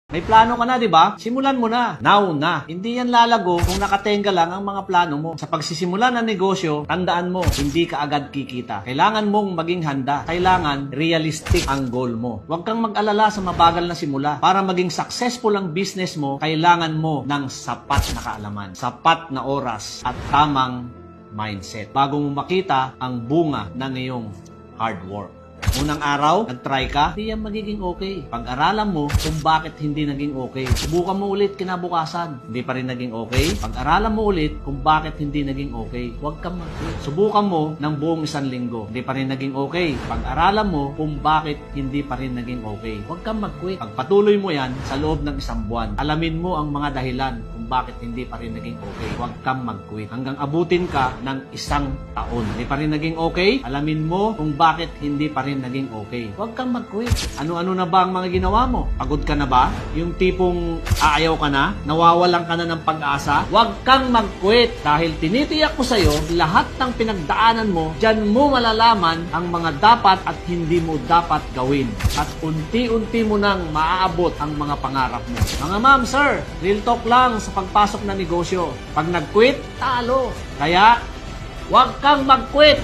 May plano ka na, di ba? Simulan mo na. Now na. Hindi yan lalago kung nakatenga lang ang mga plano mo. Sa pagsisimula ng negosyo, tandaan mo, hindi ka agad kikita. Kailangan mong maging handa. Kailangan realistic ang goal mo. Huwag kang mag-alala sa mabagal na simula. Para maging successful ang business mo, kailangan mo ng sapat na kaalaman, sapat na oras, at tamang mindset bago mo makita ang bunga ng iyong hard work. Unang araw, nag-try ka, hindi yan magiging okay. Pag-aralan mo kung bakit hindi naging okay. Subukan mo ulit kinabukasan, hindi pa rin naging okay. Pag-aralan mo ulit kung bakit hindi naging okay. Huwag kang mag-quit. Subukan mo ng buong 1 linggo, hindi pa rin naging okay. Pag-aralan mo kung bakit hindi pa rin naging okay. Huwag kang mag-quit. Pagpatuloy mo yan sa loob ng 1 buwan, alamin mo ang mga dahilan kung bakit hindi pa rin naging okay. Huwag kang mag-quit. Hanggang abutin ka ng 1 taon. Hindi pa rin naging okay, alamin mo kung bakit hindi pa rin naging okay. Huwag kang mag-quit. Ano-ano na ba ang mga ginawa mo? Pagod ka na ba? Yung tipong aayaw ka na? Nawawalan ka na ng pag-asa? Huwag kang mag-quit dahil tinitiyak ko sa'yo lahat ng pinagdaanan mo, dyan mo malalaman ang mga dapat at hindi mo dapat gawin. At unti-unti mo nang maaabot ang mga pangarap mo. Mga ma'am, sir, real talk lang sa pagpasok na negosyo. Pag nag-quit, talo. Kaya, huwag kang mag-quit.